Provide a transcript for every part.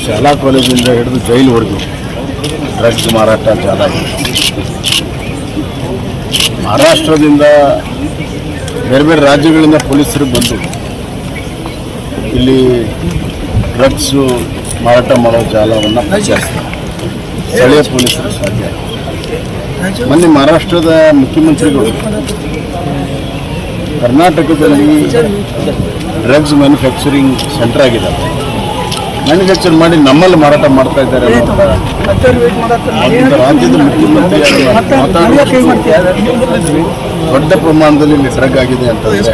ಶಾಲಾ ಕಾಲೇಜಿಂದ ಹಿಡಿದು ಜೈಲುವರೆಗೂ ಡ್ರಗ್ಸ್ ಮಾರಾಟ ಜಾಲಾಗಿದೆ. ಮಹಾರಾಷ್ಟ್ರದಿಂದ ಬೇರೆ ಬೇರೆ ರಾಜ್ಯಗಳಿಂದ ಪೊಲೀಸರು ಬಂದು ಇಲ್ಲಿ ಡ್ರಗ್ಸು ಮಾರಾಟ ಮಾಡೋ ಜಾಲವನ್ನು ಪರೀಕ್ಷಿಸ್ತಾರೆ. ಸ್ಥಳೀಯ ಪೊಲೀಸರು ಸಾಧ್ಯ. ಮೊನ್ನೆ ಮಹಾರಾಷ್ಟ್ರದ ಮುಖ್ಯಮಂತ್ರಿಗಳು ಕರ್ನಾಟಕದಲ್ಲಿ ಡ್ರಗ್ಸ್ ಮ್ಯಾನುಫ್ಯಾಕ್ಚರಿಂಗ್ ಸೆಂಟರ್ ಆಗಿದ್ದಾರೆ, ಮ್ಯಾನುಫ್ಯಾಕ್ಚರ್ ಮಾಡಿ ನಮ್ಮಲ್ಲಿ ಮಾರಾಟ ಮಾಡ್ತಾ ಇದ್ದಾರೆ ರಾಜ್ಯದ ಮುಖ್ಯಮಂತ್ರಿ ದೊಡ್ಡ ಪ್ರಮಾಣದಲ್ಲಿ ಇಲ್ಲಿ ಡ್ರಗ್ ಆಗಿದೆ ಅಂತಂದರೆ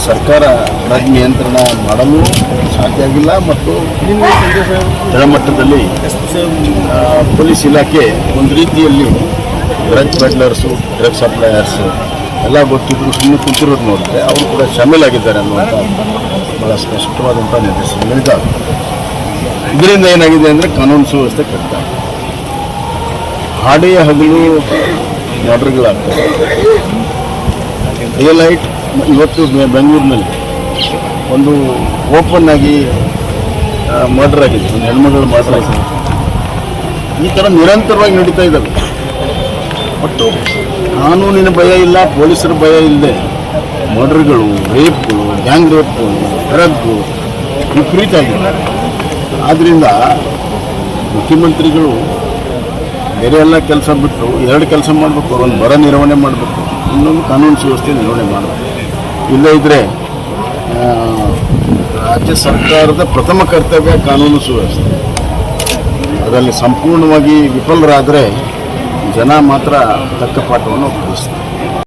ಸರ್ಕಾರ ಡ್ರಗ್ ನಿಯಂತ್ರಣ ಮಾಡಲು ಸಾಧ್ಯ ಆಗಿಲ್ಲ. ಮತ್ತು ತಳಮಟ್ಟದಲ್ಲಿ ಪೊಲೀಸ್ ಇಲಾಖೆ ಒಂದು ರೀತಿಯಲ್ಲಿ ಡ್ರಗ್ ಪೆಡ್ಲರ್ಸು, ಡ್ರಗ್ ಸಪ್ಲೈಯರ್ಸು ಎಲ್ಲ ಗೊತ್ತಿದ್ರು ಸುಮ್ಮನೆ ಕುಂತಿರೋದು ನೋಡಿದ್ರೆ ಅವರು ಕೂಡ ಶಾಮೀಲಾಗಿದ್ದಾರೆ ಅನ್ನುವಂಥ ಭಾಳ ಸ್ಪಷ್ಟವಾದಂಥ ನಿದರ್ಶನಗಳಿದ್ದಾವೆ. ಇದರಿಂದ ಏನಾಗಿದೆ ಅಂದರೆ ಕಾನೂನು ಸುವ್ಯವಸ್ಥೆ ಕೆಡ್ತಾರೆ, ಹಾಡೇ ಹಗಲು ಮರ್ಡರ್ಗಳಾಗ್ತವೆ. ಡೇ ಲೈಟ್ ಇವತ್ತು ಬೆಂಗಳೂರಿನಲ್ಲಿ ಒಂದು ಓಪನ್ ಆಗಿ ಮರ್ಡರ್ ಆಗಿದೆ, ಒಂದು ಹೆಣ್ಮಗಳು ಮರ್ಡರ್ ಆಗಿದೆ. ಈ ಥರ ನಿರಂತರವಾಗಿ ನಡೀತಾ ಇದ್ದಾವೆ. ಒಟ್ಟು ಕಾನೂನಿನ ಭಯ ಇಲ್ಲ, ಪೊಲೀಸರ ಭಯ ಇಲ್ಲದೆ ಮರ್ಡರ್ಗಳು, ರೇಪ್ಗಳು, ಗ್ಯಾಂಗ್ ರೇಪ್ಗಳು, ಡ್ರಗ್ಗು ವಿಪರೀತ ಆಗಿದೆ. ಆದ್ದರಿಂದ ಮುಖ್ಯಮಂತ್ರಿಗಳು ಬೇರೆ ಎಲ್ಲ ಕೆಲಸ ಬಿಟ್ಟು ಎರಡು ಕೆಲಸ ಮಾಡಬೇಕು. ಒಂದು ಬರ ನಿರ್ವಹಣೆ ಮಾಡಬೇಕು, ಇನ್ನೊಂದು ಕಾನೂನು ಸುವ್ಯವಸ್ಥೆ ನಿರ್ವಹಣೆ ಮಾಡಬೇಕು. ಇಲ್ಲದೇ ಇದ್ದರೆ ರಾಜ್ಯ ಸರ್ಕಾರದ ಪ್ರಥಮ ಕರ್ತವ್ಯ ಕಾನೂನು ಸುವ್ಯವಸ್ಥೆ. ಅದರಲ್ಲಿ ಸಂಪೂರ್ಣವಾಗಿ ವಿಫಲರಾದರೆ ಜನ ಮಾತ್ರ ತಕ್ಕ ಪಾಠವನ್ನು ಒಪ್ಪಿಸ್ತಾರೆ.